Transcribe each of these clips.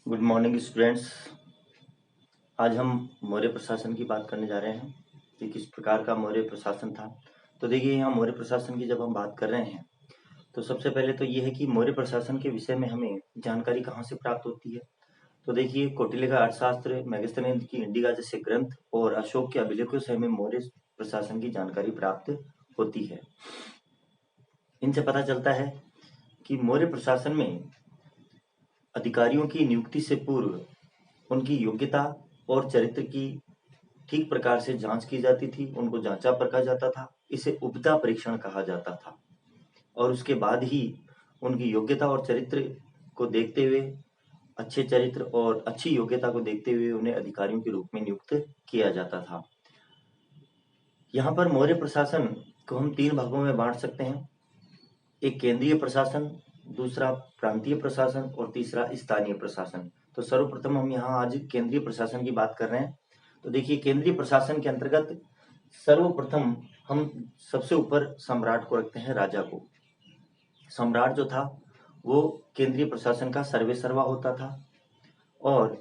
Good morning students. आज हम मौर्य प्रशासन की बात करने जा रहे हैं कि किस प्रकार का मौर्य प्रशासन था। तो देखिए, यहाँ मौर्य प्रशासन की जब हम बात कर रहे हैं तो सबसे पहले तो ये है कि मौर्य प्रशासन के विषय में हमें जानकारी कहाँ से प्राप्त होती है। तो देखिए, कौटिल्य का अर्थशास्त्र, मेगस्थनीज की इंडिका जैसे ग्रंथ और अशोक के अभिलेखों से हमें मौर्य प्रशासन की जानकारी प्राप्त होती है। इनसे पता चलता है कि मौर्य प्रशासन में अधिकारियों की नियुक्ति से पूर्व उनकी योग्यता और चरित्र की ठीक प्रकार से जांच की जाती थी, उनको जांचा परखा जाता था। इसे उपदा परीक्षण कहा जाता था और उसके बाद ही उनकी योग्यता और चरित्र को देखते हुए, अच्छे चरित्र और अच्छी योग्यता को देखते हुए उन्हें अधिकारियों के रूप में नियुक्त किया जाता था। यहाँ पर मौर्य प्रशासन को हम 3 भागों में बांट सकते हैं। एक केंद्रीय प्रशासन, दूसरा प्रांतीय प्रशासन और तीसरा स्थानीय प्रशासन। तो सर्वप्रथम हम यहाँ आज केंद्रीय प्रशासन की बात कर रहे हैं। तो देखिए, केंद्रीय प्रशासन के अंतर्गत सर्वप्रथम हम सबसे ऊपर सम्राट को रखते हैं, राजा को। सम्राट जो था वो केंद्रीय प्रशासन का सर्वेसर्वा होता था और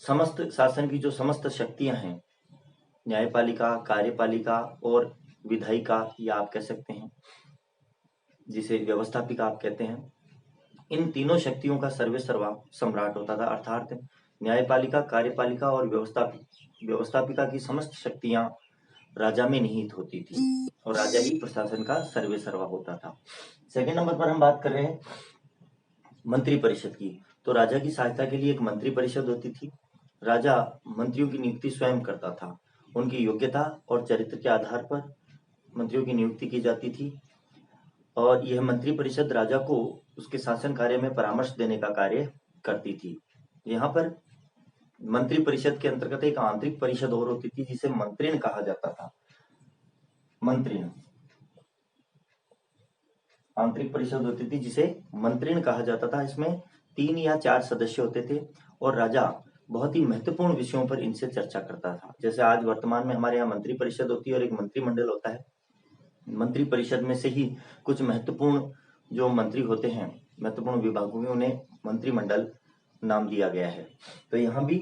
समस्त शासन की जो समस्त शक्तियां हैं, न्यायपालिका, कार्यपालिका और विधायिका, या आप कह सकते हैं जिसे व्यवस्थापिका आप कहते हैं, इन तीनों शक्तियों का सर्वेसर्वा सम्राट होता था। अर्थात न्यायपालिका, कार्यपालिका और व्यवस्थापिका की समस्त शक्तियां राजा में निहित होती थी और राजा ही प्रशासन का सर्वेसर्वा होता था। सेकंड नंबर पर हम बात कर रहे हैं मंत्री परिषद की। तो राजा की सहायता के लिए एक मंत्री परिषद होती थी। राजा मंत्रियों की नियुक्ति स्वयं करता था। उनकी योग्यता और चरित्र के आधार पर मंत्रियों की नियुक्ति की जाती थी और यह मंत्री परिषद राजा को उसके शासन कार्य में परामर्श देने का कार्य करती थी। यहाँ पर मंत्री परिषद के अंतर्गत एक आंतरिक परिषद और होती थी जिसे मंत्रिण कहा जाता था। मंत्रिण, आंतरिक परिषद होती थी जिसे मंत्रिण कहा जाता था। इसमें 3 या 4 सदस्य होते थे और राजा बहुत ही महत्वपूर्ण विषयों पर इनसे चर्चा करता था। जैसे आज वर्तमान में हमारे यहाँ मंत्री परिषद होती है और एक मंत्रिमंडल होता है। मंत्री परिषद में से ही कुछ महत्वपूर्ण जो मंत्री होते हैं, महत्वपूर्ण विभागों में, उन्हें मंत्रिमंडल नाम दिया गया है। तो यहाँ भी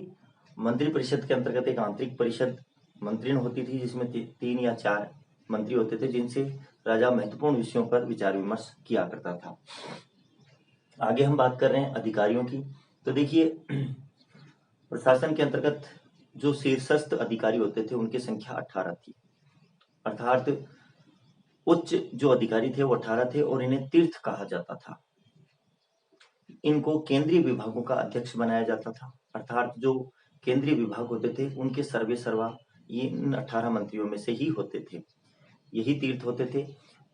मंत्री परिषद के अंतर्गत एक आंतरिक परिषद मंत्रिण होती थी जिसमें 3 या 4 मंत्री होते थे जिनसे राजा महत्वपूर्ण विषयों पर विचार विमर्श किया करता था। आगे हम बात कर रहे हैं अधिकारियों की। तो देखिए, प्रशासन के अंतर्गत जो शीर्षस्थ अधिकारी होते थे उनकी संख्या 18 थी। अर्थात उच्च जो अधिकारी थे वो 18 थे और इन्हें तीर्थ कहा जाता था। इनको केंद्रीय विभागों का अध्यक्ष बनाया जाता था। अर्थात जो केंद्रीय विभाग होते थे उनके सर्वेसर्वा ये इन 18 मंत्रियों में से ही होते थे, यही तीर्थ होते थे।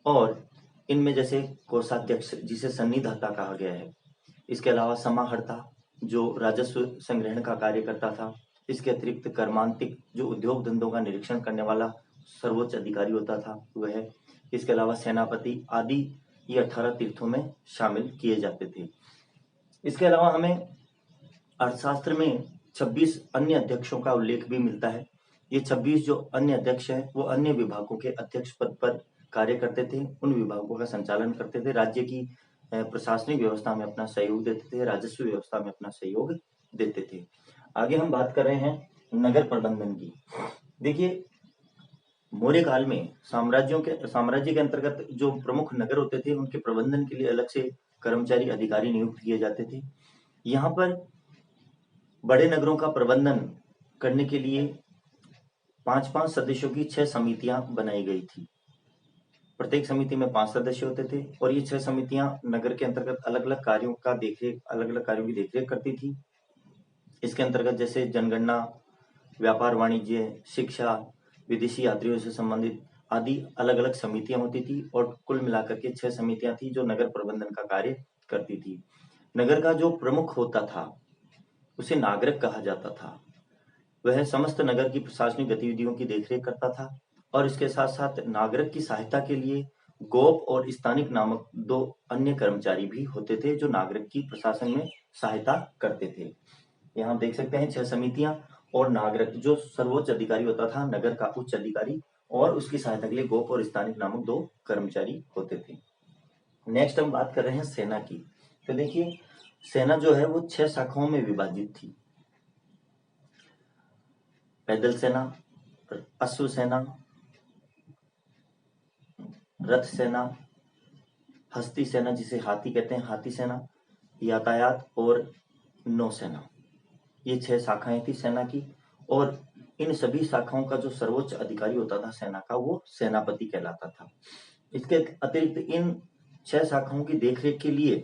और इनमें जैसे कोषाध्यक्ष जिसे सन्निधाता कहा गया है, इसके अलावा समाहर्ता जो राजस्व संग्रहण का कार्य करता था, इसके अतिरिक्त कर्मांतिक जो उद्योग धंधों का निरीक्षण करने वाला सर्वोच्च अधिकारी होता था वह, इसके अलावा सेनापति आदि ये 18 तीर्थों में शामिल किए जाते थे। इसके अलावा हमें अर्थशास्त्र में 26 अन्य अध्यक्षों का उल्लेख भी मिलता है। ये 26 जो अन्य अध्यक्ष हैं वो अन्य विभागों के अध्यक्ष पद पर कार्य करते थे, उन विभागों का संचालन करते थे, राज्य की प्रशासनिक व्यवस्था में अपना सहयोग देते थे, राजस्व व्यवस्था में अपना सहयोग देते थे। आगे हम बात कर रहे हैं नगर प्रबंधन की। देखिए, मौर्य काल में साम्राज्य के अंतर्गत जो प्रमुख नगर होते थे उनके प्रबंधन के लिए अलग से कर्मचारी अधिकारी नियुक्त किए जाते थे। यहाँ पर बड़े नगरों का प्रबंधन करने के लिए 5-5 सदस्यों की 6 समितियां बनाई गई थी। प्रत्येक समिति में 5 सदस्य होते थे और ये 6 समितियां नगर के अंतर्गत अलग अलग कार्यों की देखरेख करती थी। इसके अंतर्गत जैसे जनगणना, व्यापार वाणिज्य, शिक्षा, विदेशी यात्रियों से संबंधित आदि अलग अलग समितियां होती थी और कुल मिलाकर के 6 समितियां थी जो नगर प्रबंधन का कार्य करती थी। नगर का जो प्रमुख होता था उसे नागरिक कहा जाता था। वह समस्त नगर की प्रशासनिक गतिविधियों की देखरेख करता था और इसके साथ साथ नागरिक की सहायता के लिए गोप और स्थानिक नामक 2 अन्य कर्मचारी भी होते थे जो नागरिक की प्रशासन में सहायता करते थे। यहाँ देख सकते हैं 6 समितियां और नागरिक जो सर्वोच्च अधिकारी होता था, नगर का उच्च अधिकारी, और उसकी सहायता के लिए गोप और स्थानिक नामक 2 कर्मचारी होते थे। नेक्स्ट हम बात कर रहे हैं सेना की। तो देखिए सेना जो है वो 6 शाखाओं में विभाजित थी। पैदल सेना, अश्व सेना, रथ सेना, हस्ती सेना जिसे हाथी कहते हैं, हाथी सेना, यातायात और नौसेना। ये 6 शाखाएं थी सेना की, और इन सभी शाखाओं का जो सर्वोच्च अधिकारी होता था सेना का, वो सेनापति कहलाता था। इसके अतिरिक्त इन 6 शाखाओं की देखरेख के लिए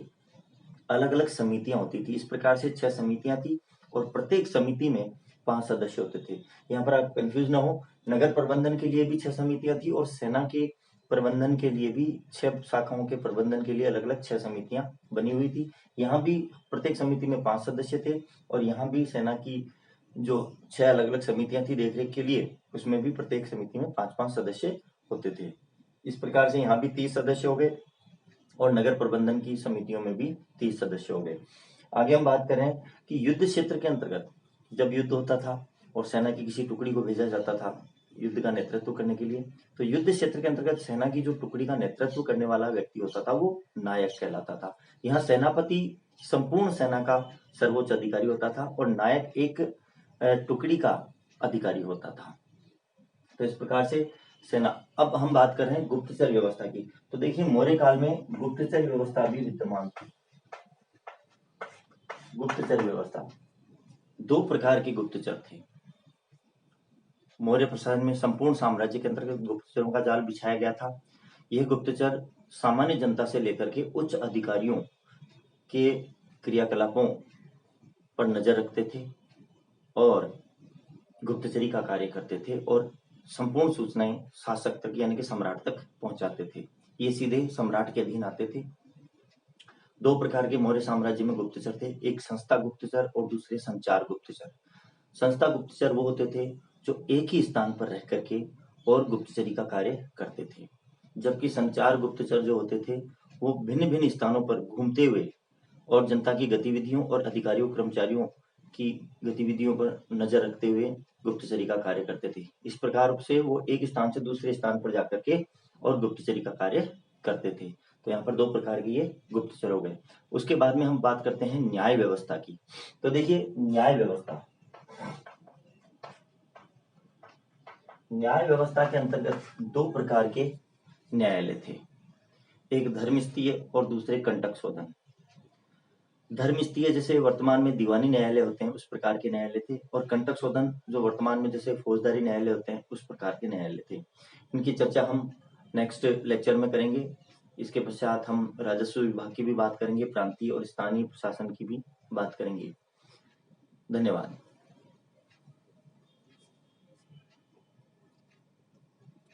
अलग अलग समितियां होती थी। इस प्रकार से 6 समितियां थी और प्रत्येक समिति में 5 सदस्य होते थे। यहाँ पर आप कंफ्यूज ना हो, नगर प्रबंधन के लिए भी 6 समितियां थी और सेना के प्रबंधन के लिए भी 6 शाखाओं के प्रबंधन के लिए अलग अलग 6 समितियां बनी हुई थी। यहाँ भी प्रत्येक समिति में 5 सदस्य थे, और यहाँ भी सेना की जो 6 अलग अलग समितियां थी देखरेख के लिए, उसमें भी प्रत्येक समिति में 5-5 सदस्य होते थे। इस प्रकार से यहाँ भी 30 सदस्य हो गए, और नगर प्रबंधन की समितियों में भी 30 सदस्य हो गए। आगे हम बात करें कि युद्ध क्षेत्र के अंतर्गत जब युद्ध होता था और सेना की किसी टुकड़ी को भेजा जाता था युद्ध का नेतृत्व करने के लिए, तो युद्ध क्षेत्र के अंतर्गत सेना की जो टुकड़ी का नेतृत्व करने वाला व्यक्ति होता था वो नायक कहलाता था। यहाँ सेनापति संपूर्ण सेना का सर्वोच्च अधिकारी होता था और नायक एक टुकड़ी का अधिकारी होता था। तो इस प्रकार से सेना। अब हम बात कर रहे हैं गुप्तचर व्यवस्था की। तो देखिए मौर्य काल में गुप्तचर व्यवस्था भी विद्यमान थी। गुप्तचर व्यवस्था, 2 प्रकार के गुप्तचर थे। मौर्य प्रशासन में संपूर्ण साम्राज्य के अंतर्गत गुप्तचरों का जाल बिछाया गया था। यह गुप्तचर सामान्य जनता से लेकर के उच्च अधिकारियों के क्रियाकलापों पर नजर रखते थे और गुप्तचरी का कार्य करते थे, और संपूर्ण सूचनाएं शासक तक यानी कि सम्राट तक पहुंचाते थे। ये सीधे सम्राट के अधीन आते थे। 2 प्रकार के मौर्य साम्राज्य में गुप्तचर थे, एक संस्था गुप्तचर और दूसरे संचार गुप्तचर। संस्था गुप्तचर वो होते थे जो एक ही स्थान पर रह करके और गुप्तचरी का कार्य करते थे, जबकि संचार गुप्तचर जो होते थे वो भिन्न भिन्न स्थानों पर घूमते हुए और जनता की गतिविधियों और अधिकारियों कर्मचारियों की गतिविधियों पर नजर रखते हुए गुप्तचरी का कार्य करते थे। इस प्रकार से वो एक स्थान से दूसरे स्थान पर जाकर के और गुप्तचरी का कार्य करते थे। तो यहाँ पर 2 प्रकार के ये गुप्तचर हो गए। उसके बाद में हम बात करते हैं न्याय व्यवस्था की। तो देखिए न्याय व्यवस्था, न्याय व्यवस्था के अंतर्गत 2 प्रकार के न्यायालय थे, एक धर्मस्थीय और दूसरे कंटक शोधन। धर्मस्थीय जैसे वर्तमान में दीवानी न्यायालय होते हैं उस प्रकार के न्यायालय थे, और कंटक शोधन जो वर्तमान में जैसे फौजदारी न्यायालय होते हैं उस प्रकार के न्यायालय थे। इनकी चर्चा हम नेक्स्ट लेक्चर में करेंगे। इसके पश्चात हम राजस्व विभाग की भी बात करेंगे, प्रांतीय और स्थानीय प्रशासन की भी बात करेंगे। धन्यवाद।